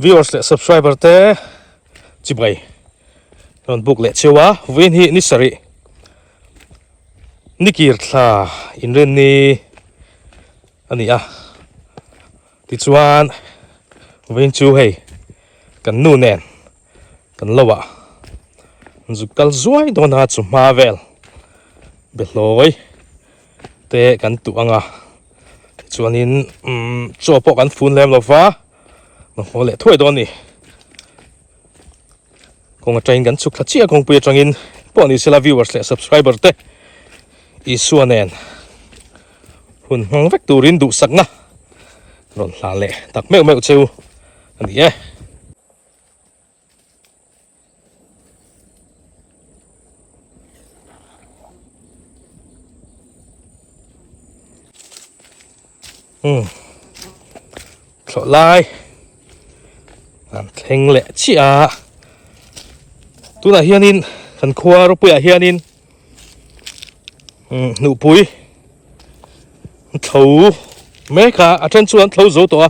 viewers le subscriber te chibai non book le chewa win hi ni sari nikir thla inren ni ani a ti chuan win chu hei kan nu nen kan lowa zukal zuai don ha chu ma vel beloi te kan tu anga chuanin chopo kan phun lem lova no hole thoi don ni kong a train kan chuk thachia kong pui atangin pawh ni sela viewers le subscriber te i suanen hun hang vek turin du sakna ron hla le tak meu meu cheu ani e Thlai an thleng le chia tuna hianin kan khua ro pui a hianin nu pui thau mek a then chu an thau zo to a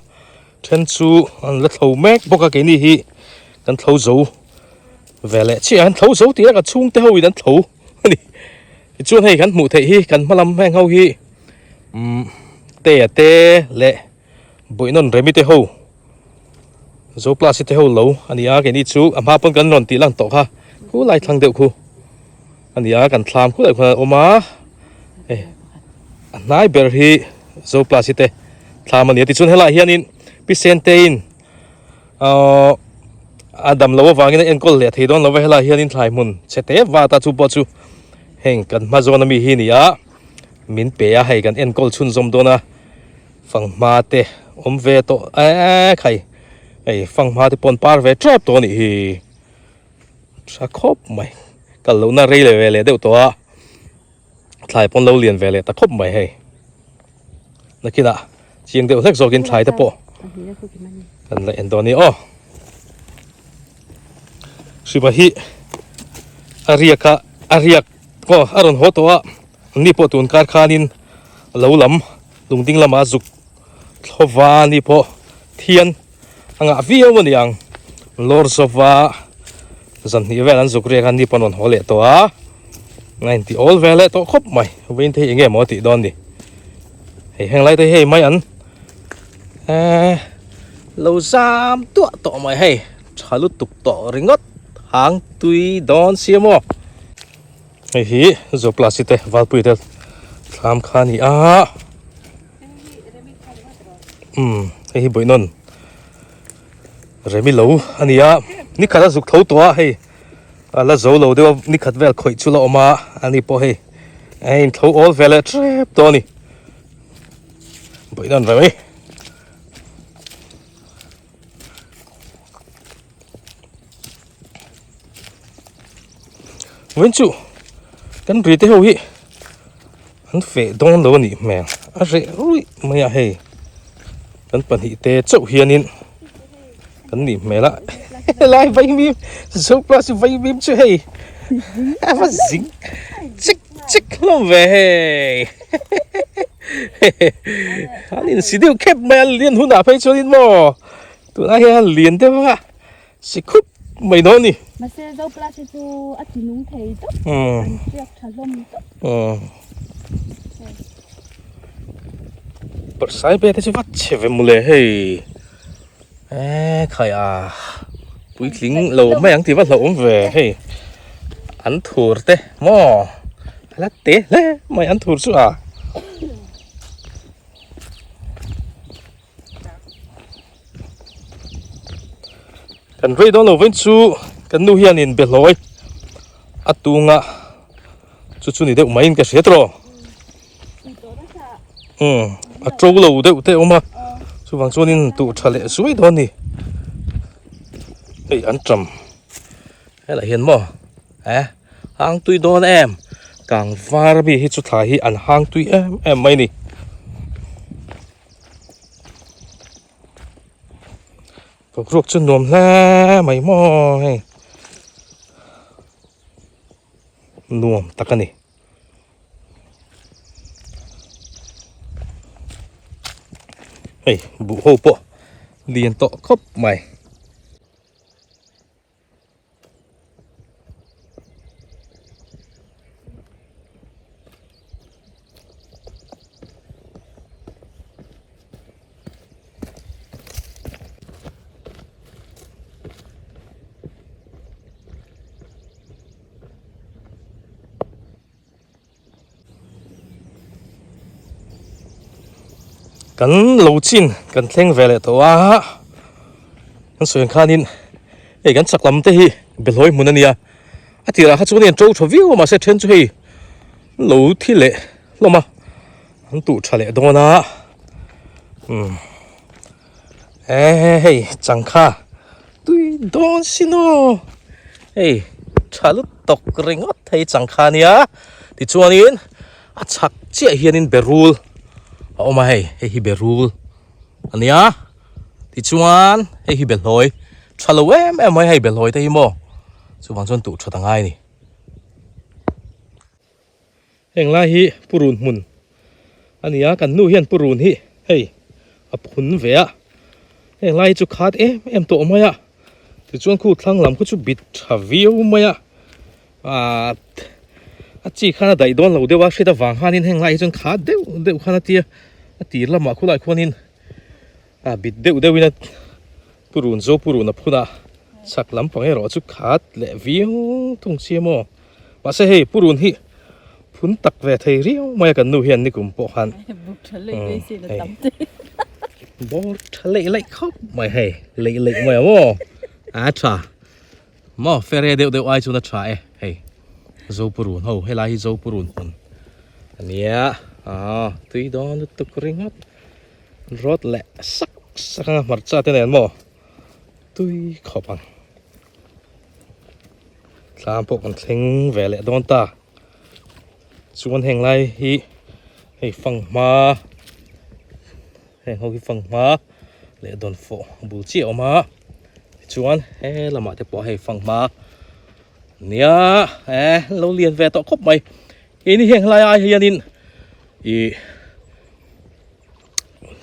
then chu an la thau mek boka ke ni hi kan thau zo vele chi an thau zo ti ka chung te ho i dan thau ani chuan hei kan hmu thei hi kan hmalam heng ho hi te le boinon remi te ho zo plastic te ho lo ani a ke ni chu ama pon kan ron ti lang to kha ku lai thang deuh khu ani a kan thlam khu lai kha oma nai ber hi zo plastic te thlam ani ti chun hela hianin pisentein adam lo wangin enkol le thei don lo hela hianin thlai mun chete wa ta chu po chu heng kan ma zo na mi hi ni a min pe a hei kan enkol chun zom dona phang ma te om ve to khai ei phang ma te pon par ve trap to ni hi sa khop mai kal lo na rei le ve le deuh to a thlai pon lo lian ve le ta khop mai hei nakina chiang deuh hlek zokin thlai te po kan la en do ni o siba hi ariak ko aron ho to a ni po tun kar khanin lo lam lungding lama zuk thova ni po thian anga vio mani ang lor sova zan ni velan zuk re kan ni panon hole to a 90 all vele to khop mai win the inge mo ti don ni hei heng lai te hei mai an lo zam to mai hei chalu tuk to ringot hang tui don siamo hei hi zo plastic te wal pui te thlam khani a hei boinon remi lo ania ni khata zuk tho to a hei ala zo lo de ni khat vel khoi chu lo ma ani po hei ein tho all vele trap to ni boinon remi wen chu kan ri te ho hi an fe don lo ni meng a re ui maya hei kan pan hi te chau hianin kan ni mela lai vai mim zo plus vai mim chu hei ava zing chik lo ve hei anin sidiu kep mel lien huna phei chonin mo tu na hian lien te wa si khup mai no ni mà xe dâu plastic chu ắt chỉ nung thấy tốt việc thả lông tốt bật sai bé thế chứ vắt chè về mù lề hey khai à bụi lính lầu mấy anh thì vắt lầu về hey ăn thua thế mò là té lẽ mày ăn thua chứ à cần rơi đó là vẫn chú cần nuôi hiền in biệt lối à tu ngã chú này đều mấy cái xe rồi à trâu lâu đều thế mà chú vàng chú nên tụ trả lệ suối đó nè hey ăn trầm hay là hiền mò hang tui đó em càng va bị hết chú thải hi ăn hang tui em mấy nè có ruột chân nôm la mày mò hay nôm tắc cái này hey bụ hộp bộ liền tọ khóc mày กันโลจินกันเท่งเวลตัวกันส่วนข้านินกันสักลำเตะเบลอยมุนันเนี่ยที่เราข้าชวนเนี่ยโจ้ชวิวมาเสร็จเช่นช่วยโลที่เละลงมาอันตู่ทะเลโดนะเฮ้ยจังข้าตุยโดนสิโนเฮ้ยชาลุตกเริงอดให้จังข้าเนี่ยที่ชวนนี้ชักเจี๊ยเฮียนินเบรูลเอามาให้ฮิเบรูลอันนี้ที่ชวนให้ฮิเบลอยชาลเวมไม่ให้เบลอยแต่ฮิโมชวนจนตู่ชดง่ายนี่เฮงไล่ฮิปุรุนมุนอันนี้กันนู่เฮียนปุรุนฮิเฮ้ยอับหุนเวียเฮงไล่จุขาดเอ็มโตมาอ่ะที่ชวนคู่ทั้งลำคู่จุบิดชาวิวมาอ่ะจีข้าน่ะได้โดนเราเดี๋ยวว่าใช้ตะวังข้านินเฮงไล่จนขาดเดี๋ยวข้าน่ะตีละมาคู่ไล่คู่นินบิดเดี๋ยววินาปุรุนโจปุรุนนะพูน่ะสักลำปังให้รอจุขาดเละวิวตรงเชียโมมาเสียให้ปุรุนฮิพุนตักเวทเรียวมากันนู่เฮียนนี่กุมปอหันบุกทะเลเลยสินะตั้มเตบ่ทะเลเลยครับไม่ให้เละไม่เอาชามาเฟรเดี๋ยวไอจุนัดชาเฮ้ยโจปุรุนเขาให้ไล่โจปุรุนคนอันนี้ตุยดอนตุกริงครับรถแหละสักมาร์จ้าเท่านั้นบ่ตุยขอบังสามพวกมันเข่งแหวะโดนตาชวนแห่งไรให้ฟังมาแห่งเขาให้ฟังมาเละโดนโฟบูจีออกมาชวนละมาจะปล่อยให้ฟังมาเนี่ยเราเรียนแหวะต่อครบไหมนี่แห่งไรเฮียนิน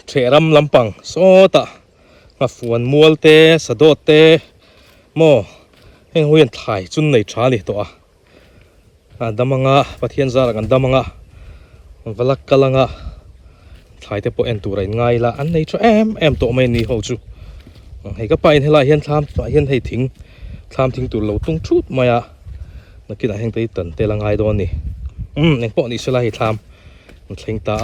เทรัมลำปังโซตะมาฝวนมัวเตสะโดเตโมแห่งเวียนถ่ายจุนในชาลิตัวดำมังปะเทียนซาลักันดำมังวลักกะลังถ่ายแต่พอเอ็นตัวไรง่ายละอันนี้จะเอ็มตัวไม่นี่เขาจูให้ก็ไปให้ละเห็นทำเห็นให้ทิ้งทำทิ้งตัวเราต้องชุดมาอ่ะนักกินแห่งตีตันเตลังไงโดนนี่ยังพอนี่สลายทำมันเข่งตา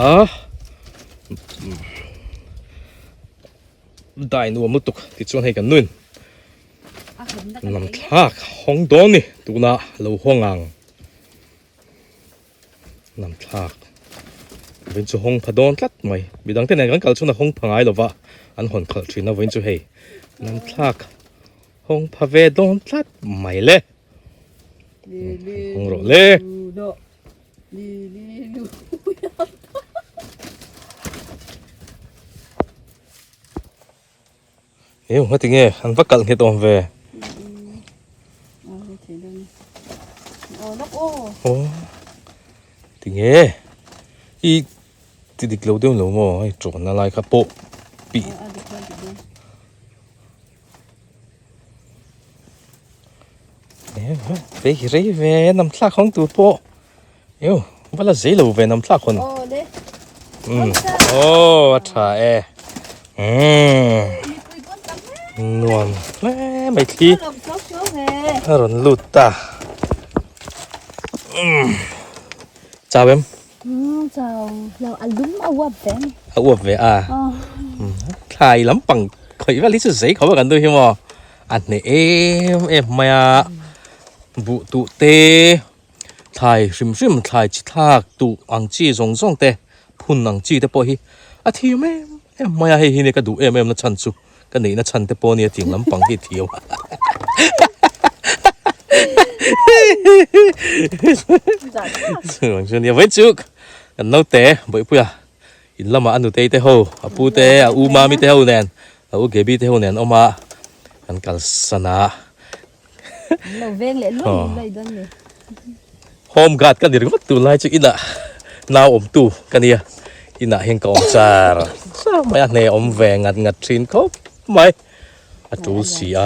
ได้นัวมุตุกที่ชวนให้กันนุ่นนำทากห้องโดนนี่ตัวน่ะเราห้องอ่างนำทากเป็นจุห้องพดอนทัดไหมบิดังเต้นกันกัลชุนห้องพังไอหรอวะอันหอนขัดชินะเป็นจุเฮนำทากห้องพเวดอนทัดไม่เลยห้องรอเลยเฮ้ยว่าติงเงอันฟักกัลเงี้ยตัวเวโอ้ติงเงติดเกลียวเดียวหนูมั้งไอ้โจรอะไรครับโปปีเฮ้ยเฮ้ยเว้ยน้ำทากของตัวโปว่าละเสียหรือเว้ยน้ำทากคนโอ้ถ่ายนวลไม่ทีร้อนลุดตาจ้าเบมจ้าเราอันลุ้มเอาวับเว้ถ่ายลำปังคอยว่าลิสุเสียเขาบอกกันด้วยใช่ไหมอันนี้มาบุตุเตถ่ายริมถ่ายจิตากตุอังจีจงเตพุ่นอังจีเตปอยที่มาให้ฮินก็ดูนะชันซูกันนี่นะชันเตปอนี่จริงลำปังที่เที่ยวส่วนช่วงนี้ไว้จุกกันน้าเตะบ่อยปุ๊ยอินละมาอันดูเตะเฮาปูเตะอูมามิเตะเฮาเนี่ยอูเก็บเตะเฮาเนี่ยออกมากันกัลสนาเราเวงเลยลุ้นเลยดันเลยโฮมการ์ดกันเดี๋ยวก็ตัวไล่จุอินะนาวอมตูกันเนี่ยอินะเฮงกองจาร์ไม่อันเนี่ยอมแหวงงัดชินเขาไม่อัตุเสีย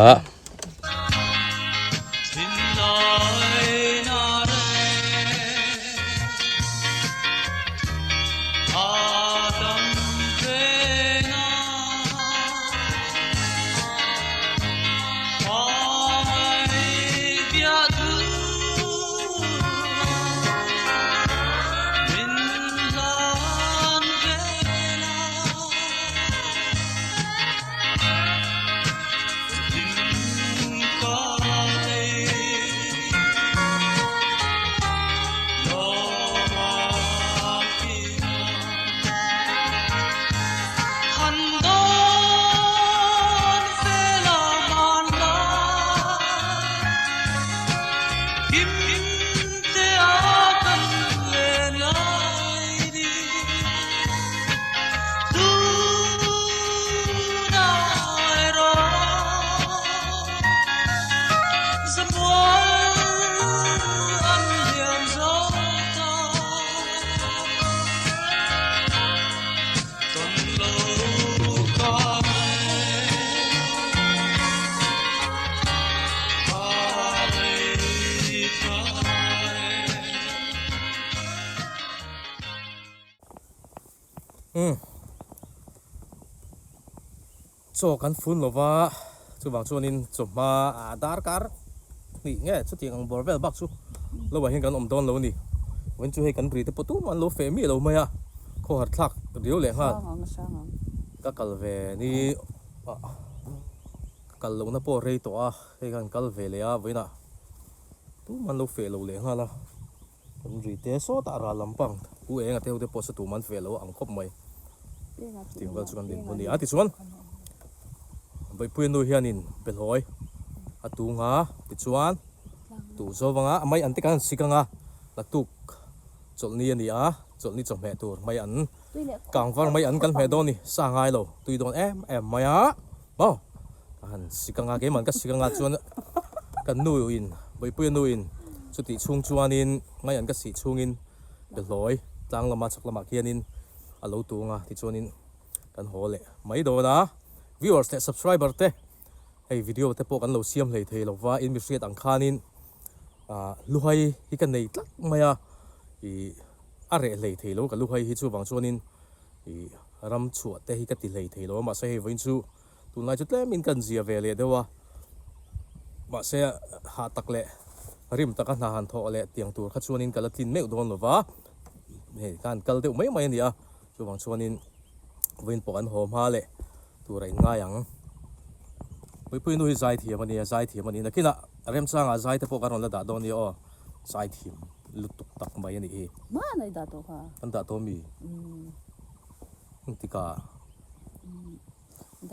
โจกันฟุ้นหรอวะชูบางช่วงนี้จบมาดาร์การ์นี่ไงชุดที่อังบอร์เวลบักชูเราว่าเห็นกันดอนเรานี่วันช่วยกันรีแต่ประตูมันเราเฟมีเราไหมอ่ะข้อหัดทักเดี๋ยวเลยฮะก็กัลเวนี่กัลลงนะพอเรย์ตัวให้กันกัลเวเลยอ่ะไว้นะตู้มันเราเฟเราเลยฮะล่ะกันรีแต่โซตาราลำปังกูเองอ่ะเท่าเดี๋ยวพอสตูมันเฟเราอังคบไหมทีมก็ชวนดินคนนี้อ่ะที่ชวนไปพูดดูเฮียนินเป็นหอยอะตูงาติดชวนตูโซวังอ่ะไม่อันที่กันสิกังอ่ะลักตุกจดนี้นี่อ่ะจดนี้จบแม่ตัวไม่อันกลางฟังไม่อันกันแม่โดนนี่สร้างไงเราตุยโดนไม่อ่ะบ่กันสิกังอ่ะเกมันก็สิกังอ่ะชวนกันนู่อินไปพูดนู่อินสุดที่ช่วงชวนอินไม่อันก็สิช่วงอินเป็นหอยจังละมาสักละมาเฮียนินอะลูตูงาติดชวนอินกันโหเลยไม่โดนนะ viewers และ subscriber เต้ไอ้วิดีโอเต้พวกกันเราเสียมเลยเทเราว่าอินวิสเกตอังคานินลูกให้ฮิกันในตักมาอีอะไรเลยเทเรากับลูกให้ฮิจูบางส่วนนินอีรำชัวเต้ฮิกันติเลยเทเรามาใช้ให้วินชูตุนไล่จุดเล่มินกันเสียเวเลยเดี๋ยวว่ามาใช้หาตักเล่ริมตะกันหันทอเล่เตียงตัวขัดส่วนนินกันละทินไม่อุดมหรอวะเฮ้การกันเดี๋ยวไม่เนี่ยจูบางส่วนนินวินปอนหอมฮาเล่ตัวไรง่ายยังไปพูดนู่นใจเทียมันนี่ใจเทียมันนี่นะคิดละเริ่มสร้างใจแต่พวกกันเราด่าโดนนี่อ๋อใจเทียมลุกตุกตักมาอย่างนี้มาในด่าตัวค่ะมันด่าตัวมีติกา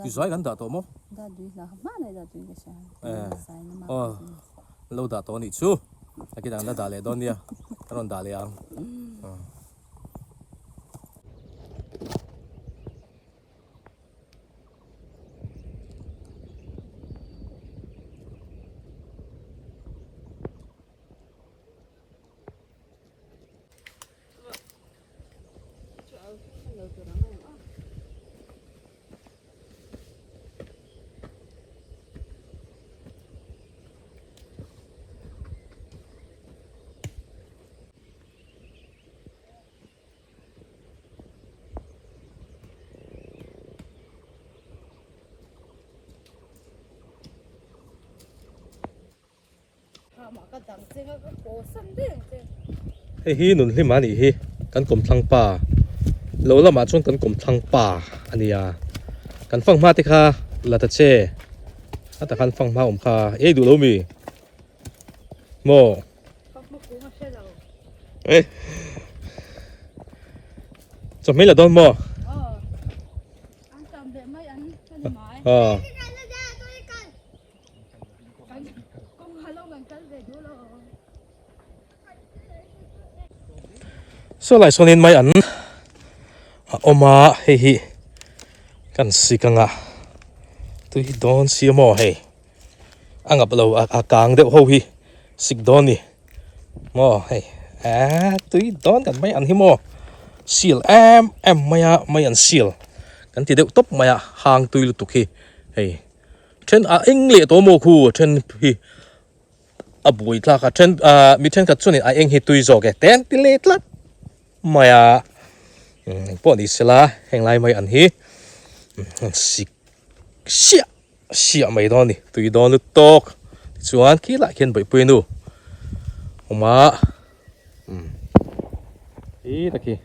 อยู่ใจกันด่าตัวมั้งด่าด้วยนะมาในด่าด้วยก็ใช่อ๋อเราด่าตัวนี่ชูคิดว่าเราด่าเลยโดนเนี่ยเราด่าเลยยังเฮ้ยหนุนที่มาหนิเฮ้กันกลมทางป่าเราละมาช่วงกันกลมทางป่าอันนี้กันฟังมาติค่ะลาตเช่แต่กันฟังมาผมค่ะดูแล้วมีโมเอ้ยจะไม่ละโดนโมส่วนหลายส่วนนี้ไม่อันออกมาเฮ้ยกันสิกังอ่ะตัวที่โดนเสียหมอเฮ้อังกับเราอากางเดี๋ยวเขาฮีสิกโดนนี่หมอเฮ้ตัวที่โดนกันไม่อันที่หมอซีลไม่อันซีลกันที่เดี๋ยวตบไม่ห่างตัวลุตุกเฮ้เช่นเอ็งเลี้ยตัวโมคูเช่นพี่บุยทลากเช่นมีเช่นกับส่วนนี้เอ็งเฮตุยโจกเต้นติเล็ดละไม่พวกนี้สิละแห่งไรไม่อันฮีเสียไม่โดนนี่ตุยโดนลุตกส่วนขี้ละเขียนไปปุ่ยนู่ออกมาตะกี้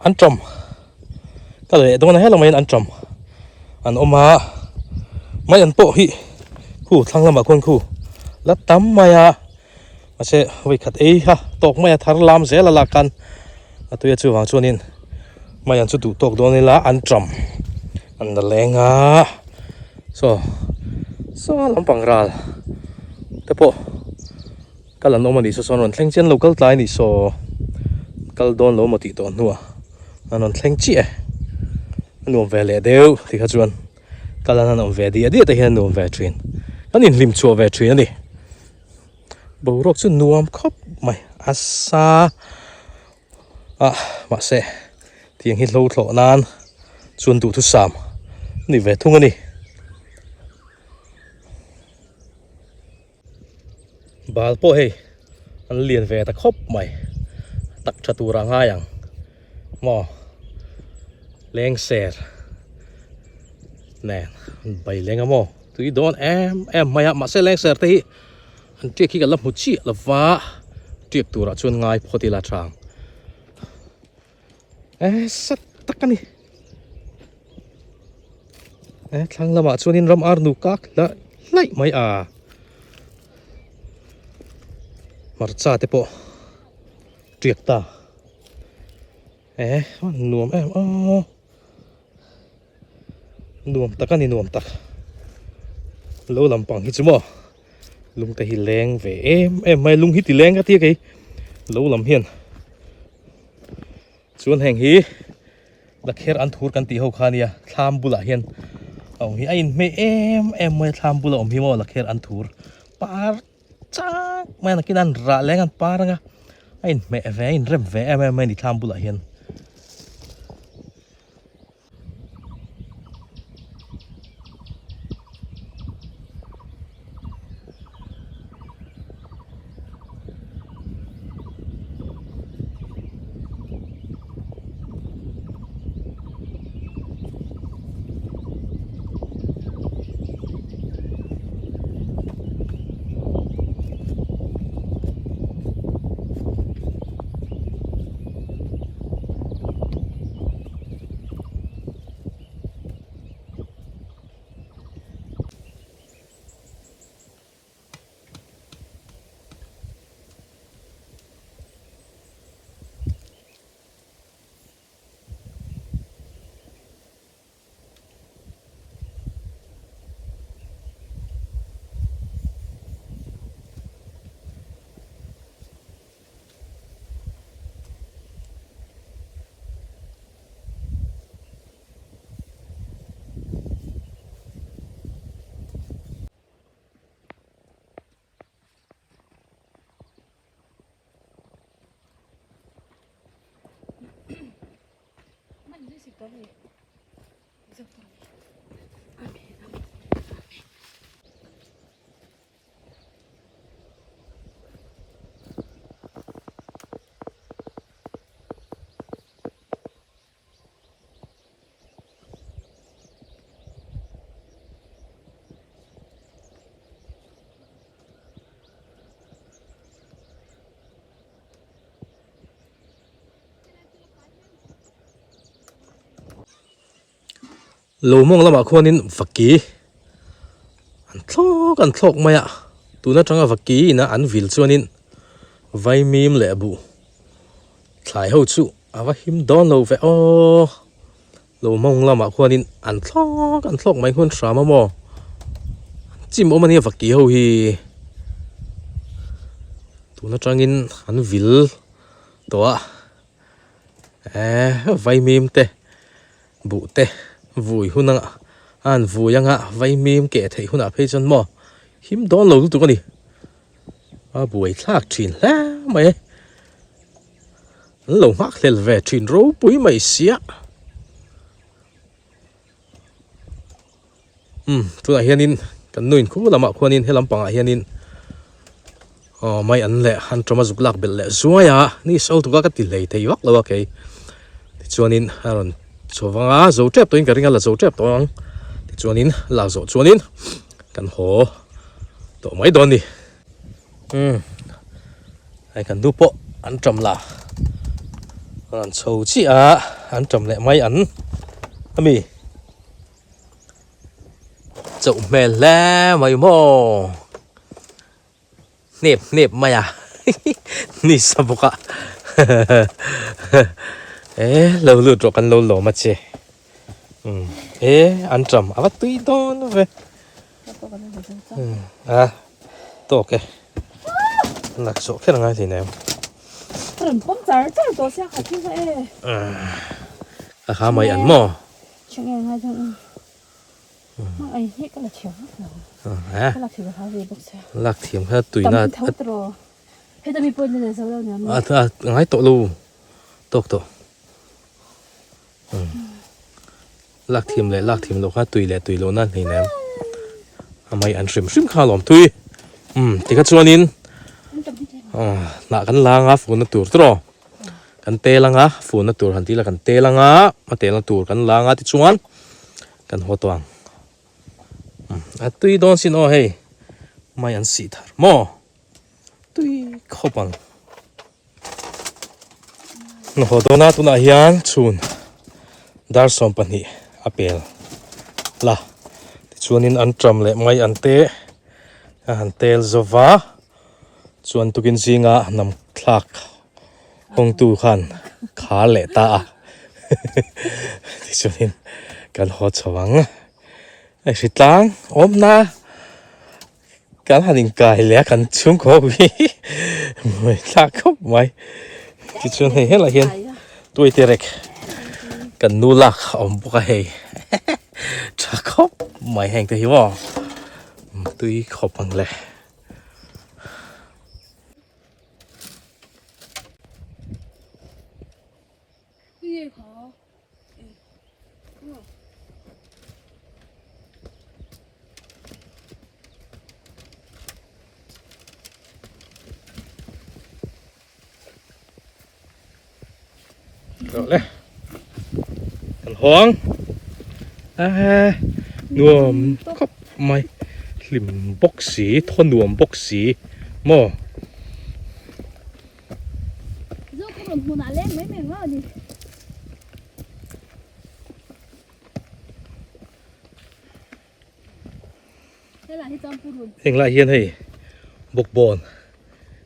อันจม ก็เลยตรงนั้นให้เราไม่อันจมอันออกมาไม่อันโปะฮิคู่ทั้งลำบากคนคู่แล้วตั้มมาอะมาเช่ไว้ขัดฮะตกไม่ทาร์ลามเสียละกันตัวยัดชูวางชวนินไม่อันสุดตกโดนนี่ละอันจมอันเดลงอ่ะsoลำปังรัลแต่พอก็หลังออกมาดิส่วนนั้นเทงเจนเราก็ตายนี่ก็โดนเราหมดที่ตัวนัวอันนั้นเทงเจี๊ยนัวเวลเดียวที่เขาชวนก็หลังนั้นเวลเดียวแต่เห็นนัวเวลทรีนอันนี้ริมชัวเวลทรีนนี่บุรุษชวนนัวครบไม่อาซามาเสที่ยังฮิตโลโลนานชวนดูทุกสามนี่เวทุ่งนี่บาลโป้เฮอันเลียนเวตะครบใหม่ตักชตูรังหาอย่างหม้อเลี้ยงเศษแน่ใบเลี้ยงหม้อตัวโดนไม่อะมาเสเลี้ยงเศษที่อันเจียขี้กันลับหุ่นชี้ลับฟ้าเจียกตัวชวนง่ายพอดีละทางสัตตักกันนี่ทางละมาชวนินรำอาร์นุกักละไล่ไม่มาร์ซาเตปเรียกตามันนวมนวมตักนี่นวมตักโลลำปังฮิจุโมลุงแต่ฮิแรงเวไม่ลุงฮิติแรงก็เทียกไอ้โลลำเฮียนส่วนแห่งฮีลักเฮร์อันทูร์กันตีเขาขานี่ทำบุหรี่เฮียนเอาฮีไอ้ไม่ไม่ทำบุหรี่ฮิโมลักเฮร์อันทูร์ปาร์จ้าไม่นักกินอันระแรงอันปาร์งะไอ้ไม่เริ่มไม่ดิทำบุหรี่เฮียนโลมงละมาคนนี้ฝักกี้อันทอกไม่อะตัวนั้นจังฝักกี้นะอันวิลชวนินไวมีมเละบุถ่ายเขาชูว่าหิมดอนเราเวโลมงละมาคนนี้อันทอกไม่คนสามมอจิมอมันนี่ฝักกี้เขาฮีตัวนั้นจังอินอันวิลตัวไวมีมเตะบุเตะวุ้ยหุ่นอ่ะอันวุ้ยยังอ่ะไว้มีมเกะที่หุ่นอ่ะเพื่อนมอหิมโดนเราตัวกันดิบุ้ยลากชินแล้วไหมเรามักเล่นเวชินรู้ปุ้ยไม่เสียตัวเฮียนินกันนุ่นคู่ละมาคนนินให้ลำปังเฮียนินไม่อันเละอันจะมาจุกลักเบลเละสวยอ่ะนี่เอาตัวก็ติดเลยที่วักแล้วโอเคชวนินอันชัวร์ว่าโจเจ็บตัวนี้ก็เรียกว่าโจเจ็บตัวนั้นที่ชวนินลาโจชวนินกันหัวตัวไม่โดนดิไอ้กันดูปะอันจำละอันโชว์จีอันจำเลยไม่อัน ami chawhmeh le mai mo nep maya ni sabuka lo lu tro kan lo ma che an tram avat tui don ve to ke lạc số cái này thì nè khá mấy ăn mò lạc thiểm ha tùy na ngay tổ lu tổ lạc thiểm lo ha tùy lo na thì nè mấy ăn sim khá lỏm tùy thì cái chuan in nãy kan lang á phun nó tur tro kan te lang á phun nó tur hẳn tí là kan te lang á mà te lang tur kan lang á thì chuan kan ho toang tui don xin o hey mai an si thar mo tui khopang no ho dona tu na hian chun dar som pani apel la thì chuan in an tram le mai an te han tel zova chuan tukin zinga nam thlak hong tu khan khá lệ ta thì cho nên kan ho chawang ai si tlang om na kan hanin kai le kan chung ko wi mai thlak khop mai thì cho nên hết là hiền tôi terek kan nu lak om buka hei cha khop mai heng te hiwa tôi khop ang le rồi lên thằng hoang nuông khóc mày lim bốc xí thôn nuông bốc xí mò hình lại hiền hay bốc bòn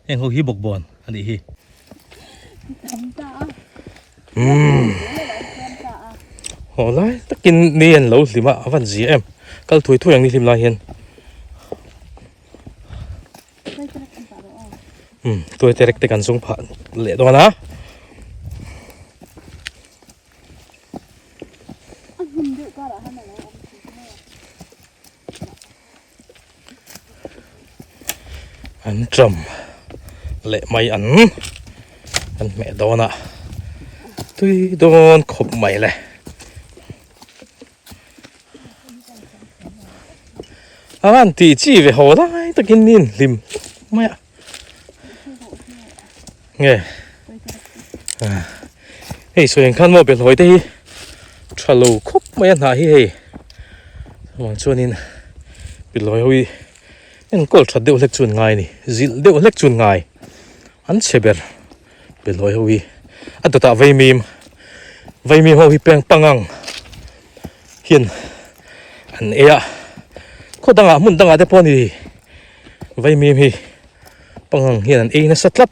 em không hi bốc bòn anh đi hi họ lại tất nhiên niên lâu thì mà vẫn gì em kalau thui thui yang đi tìm lại hiền tôi terek tekan sung pha lệ đó na ăn trầm lệ mày ăn mẹ đó nè tôi đón khop mày này anh tí chỉ về hồ lại tất nhiên nín lim mày ạ nghe hey so yang kan mo bel hoi te chalo khop mày ăn hả hi mong chuan in bel hoi hui en kol thad deuh lek chuan ngai ni zil deuh lek chuan ngai an cheber bel hoi hui ta vei mim ho hi peng pangang hian an ea ko danga mun danga te poni vei mim hi pangang hian an e na satlat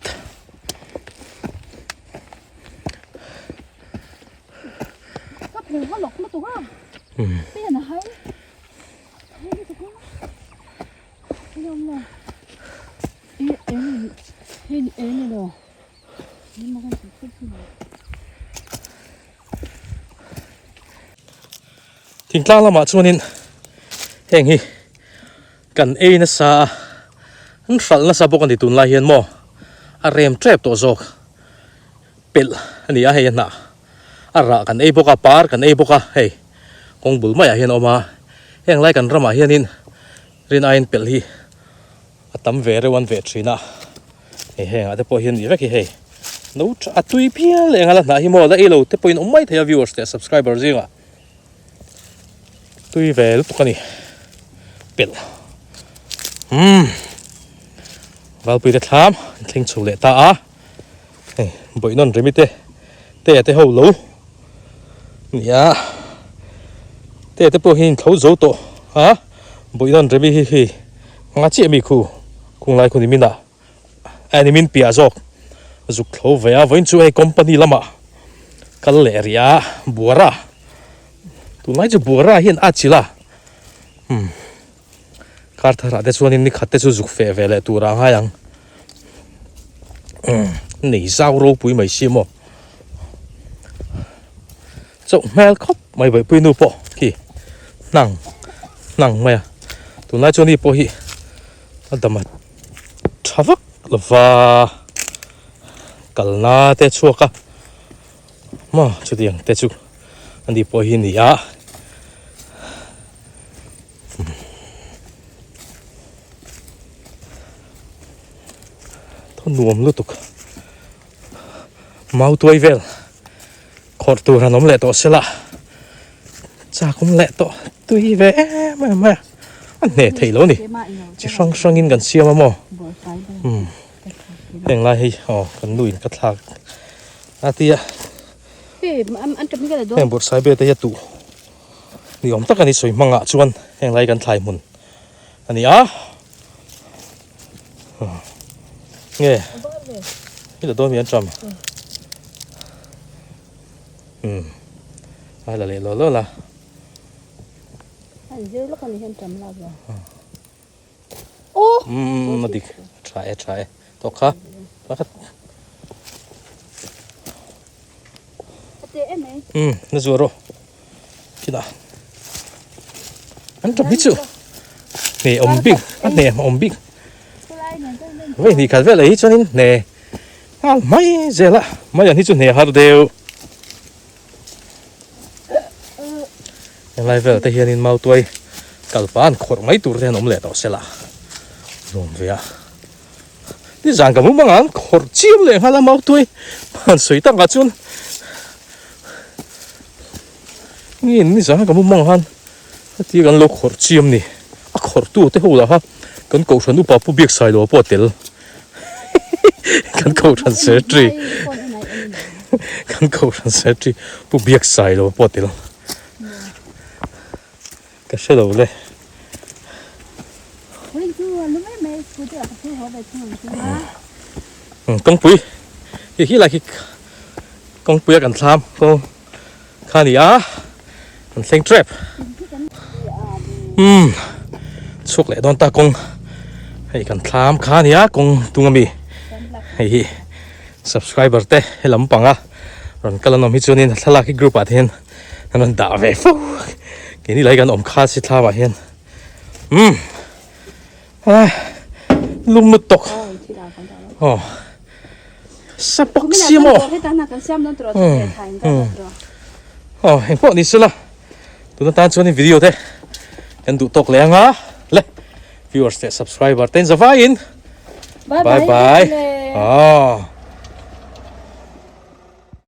thỉnh tlang lama chuanin heng hi kan e na sa an hral na sa bok ani tun lai hian mo a rem trap to zok pel ani a hei na ara kan e boka par kan e boka hei kong bul mai a hian oma heng lai kan rama hianin rin ain pel hi atam ve re wan ve thina e heng ate po hian ni vek hi hei no atui pia le ngala na hi mo la elo te point umai thaya viewers te subscribers zinga tui vel tukani pel val pui te thlam thling chu le ta a boi non remite te ho lo nia te te po hin thâu zo to ha boi non rebi hi nga chi mi khu kung lai khu ni mina ani min pia zok zuk thlo vaya voin chu ei company lama kal le ria buara tu lai chu buara hian a chila kar thara de chuan in ni khatte chu zuk fe vele tura ha yang nei zau ro pui mai si mo chawhmeh khop mai bai pui nu po ki nang mai tu lai chu ni po hi adama thavak lova kalna te chuaka ma chu diang te chu andi po hi ni a nuông lutuk mau tuổi vel khort tu ranom le to sela cha cũng le to tui ve mà anh nè thấy lố nè chỉ sang in gần xiêm mà mò hiện lại hi gần nuôi cắt lạc tia em bột sai bê tay tụ ni om tất cả ni soi manga chuan hiện lại gần Thlai mun anh á nghe cái là tôi miễn trầm ai là lệ lỡ là mà đi try tốt khá tốt nó rùa rồi cái nào anh trầm hết chưa nè ông bing anh nè ông bing vậy thì cái lấy cho nên nè mấy giờ là mấy anh đi cho nè hạt đều em lại về tới hiện in mau tuổi cả bạn khổ mấy tuổi thì nó mới tao sẽ là rồi vậy à đi rằng cả muốn bằng ăn khổ chiêm liền hay là mau tuổi bạn suy tăng cả chun nhìn đi rằng cả muốn bằng ăn thì gần lâu khổ chiêm nè khổ tu thế hồ là ha cần cầu sản upa pu biếc sai đồ po tel cần cầu sản sẻ tri cần cầu sản sẻ tri pu biếc sai đồ po tel cái xe đồ lên công pui thì khi lại khi công pui cần tham cô khá nhỉ á cần xem trap suốt lại đón ta công hay cần tham khá nhỉ á công tung mi hay subscriber te hay lắm bằng á rồi cái lần nào mình cho nên là cái group à thiên nó đã về phô cái này lại gần ôm khá xí tha mà hiền lung một tộc sắp bóc xiêm hình phận đi xí là tụi nó tan cho nên video thế em tụ tộc lẽ ngá lên viewers te subscriber tên giờ vai in bye bye